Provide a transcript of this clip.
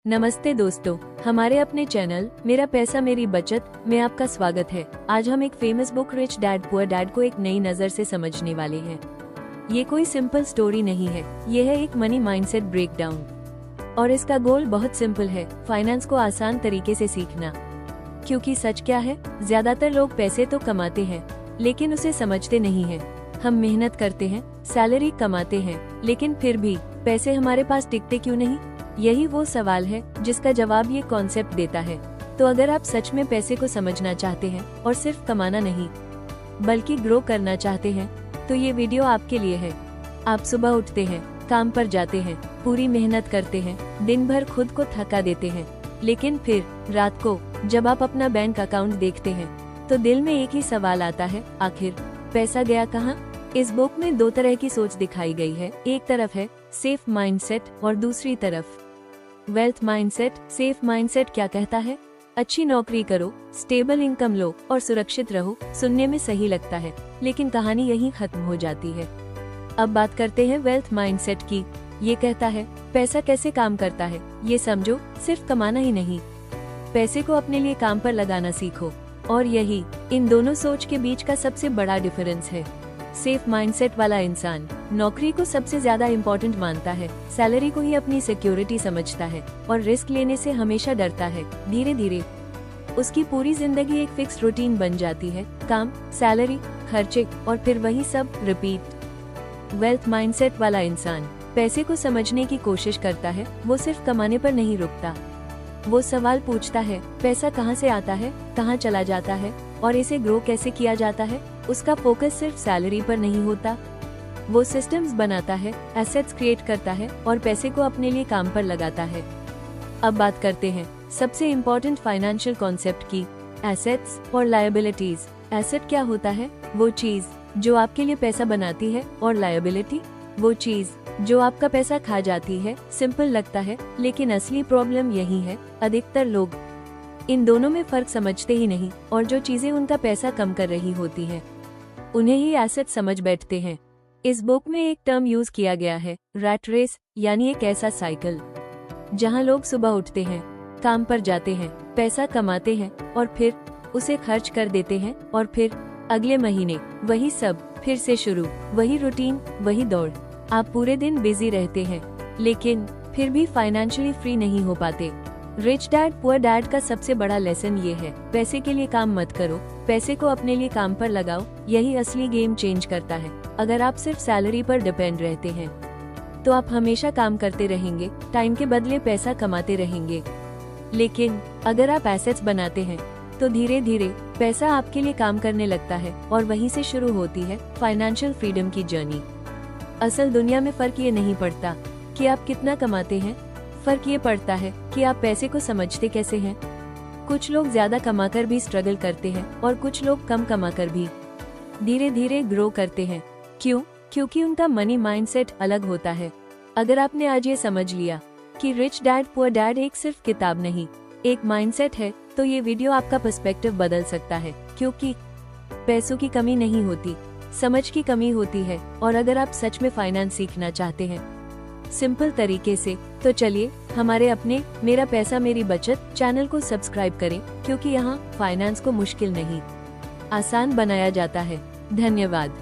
नमस्ते दोस्तों, हमारे अपने चैनल मेरा पैसा मेरी बचत में आपका स्वागत है। आज हम एक famous book rich dad poor dad को एक नई नजर से समझने वाले हैं। ये कोई सिंपल स्टोरी नहीं है, ये है एक मनी माइंडसेट ब्रेकडाउन और इसका गोल बहुत सिंपल है, फाइनेंस को आसान तरीके से सीखना। क्योंकि सच क्या है, ज्यादातर लोग पैसे तो कमाते हैं लेकिन उसे समझते नहीं है। हम मेहनत करते हैं, सैलरी कमाते हैं, लेकिन फिर भी पैसे हमारे पास टिकते क्यों नहीं? यही वो सवाल है जिसका जवाब ये कॉन्सेप्ट देता है। तो अगर आप सच में पैसे को समझना चाहते हैं और सिर्फ कमाना नहीं बल्कि ग्रो करना चाहते हैं तो ये वीडियो आपके लिए है। आप सुबह उठते हैं, काम पर जाते हैं, पूरी मेहनत करते हैं, दिन भर खुद को थका देते हैं, लेकिन फिर रात को जब आप अपना बैंक अकाउंट देखते हैं तो दिल में एक ही सवाल आता है, आखिर पैसा गया कहाँ? इस बुक में दो तरह की सोच दिखाई गई है। एक तरफ है सेफ माइंडसेट और दूसरी तरफ वेल्थ माइंडसेट। सेफ माइंडसेट क्या कहता है? अच्छी नौकरी करो, स्टेबल इनकम लो और सुरक्षित रहो। सुनने में सही लगता है, लेकिन कहानी यहीं खत्म हो जाती है। अब बात करते हैं वेल्थ माइंडसेट की। ये कहता है पैसा कैसे काम करता है ये समझो, सिर्फ कमाना ही नहीं, पैसे को अपने लिए काम पर लगाना सीखो। और यही इन दोनों सोच के बीच का सबसे बड़ा डिफरेंस है। सेफ माइंडसेट वाला इंसान नौकरी को सबसे ज्यादा इम्पोर्टेंट मानता है, सैलरी को ही अपनी सिक्योरिटी समझता है और रिस्क लेने से हमेशा डरता है। धीरे धीरे उसकी पूरी जिंदगी एक फिक्स रूटीन बन जाती है, काम, सैलरी, खर्चे और फिर वही सब रिपीट। वेल्थ माइंडसेट वाला इंसान पैसे को समझने की कोशिश करता है, वो सिर्फ कमाने पर नहीं रुकता। वो सवाल पूछता है, पैसा कहाँ से आता है, कहाँ चला जाता है और इसे ग्रो कैसे किया जाता है। उसका फोकस सिर्फ सैलरी पर नहीं होता, वो सिस्टम्स बनाता है, एसेट्स क्रिएट करता है और पैसे को अपने लिए काम पर लगाता है। अब बात करते हैं सबसे इम्पोर्टेंट फाइनेंशियल कॉन्सेप्ट की, एसेट्स और लायबिलिटीज। एसेट क्या होता है? वो चीज जो आपके लिए पैसा बनाती है, और लायबिलिटी वो चीज जो आपका पैसा खा जाती है। सिंपल लगता है, लेकिन असली प्रॉब्लम यही है, अधिकतर लोग इन दोनों में फर्क समझते ही नहीं और जो चीजें उनका पैसा कम कर रही होती हैं उन्हें ही एसेट समझ बैठते हैं। इस बुक में एक टर्म यूज किया गया है, रैट रेस, यानी एक ऐसा साइकिल जहां लोग सुबह उठते हैं, काम पर जाते हैं, पैसा कमाते हैं और फिर उसे खर्च कर देते हैं और फिर अगले महीने वही सब फिर से शुरू, वही रूटीन, वही दौड़। आप पूरे दिन बिजी रहते हैं लेकिन फिर भी फाइनेंशियली फ्री नहीं हो पाते। रिच डैड पुअर डैड का सबसे बड़ा लेसन ये है, पैसे के लिए काम मत करो, पैसे को अपने लिए काम पर लगाओ, यही असली गेम चेंज करता है। अगर आप सिर्फ सैलरी पर डिपेंड रहते हैं तो आप हमेशा काम करते रहेंगे, टाइम के बदले पैसा कमाते रहेंगे। लेकिन अगर आप एसेट्स बनाते हैं तो धीरे धीरे पैसा आपके लिए काम करने लगता है और वहीं से शुरू होती है फाइनेंशियल फ्रीडम की जर्नी। असल दुनिया में फर्क ये नहीं पड़ता कि आप कितना कमाते हैं, फर्क ये पड़ता है कि आप पैसे को समझते कैसे हैं। कुछ लोग ज्यादा कमाकर भी स्ट्रगल करते हैं और कुछ लोग कम कमाकर भी धीरे धीरे ग्रो करते हैं। क्यों? क्योंकि उनका मनी माइंडसेट अलग होता है। अगर आपने आज ये समझ लिया कि रिच डैड पुअर डैड एक सिर्फ किताब नहीं, एक माइंडसेट है, तो ये वीडियो आपका पर्सपेक्टिव बदल सकता है। क्योंकि पैसों की कमी नहीं होती, समझ की कमी होती है। और अगर आप सच में फाइनेंस सीखना चाहते हैं सिंपल तरीके से, तो चलिए हमारे अपने मेरा पैसा मेरी बचत चैनल को सब्सक्राइब करें, क्योंकि यहाँ फाइनेंस को मुश्किल नहीं, आसान बनाया जाता है। धन्यवाद।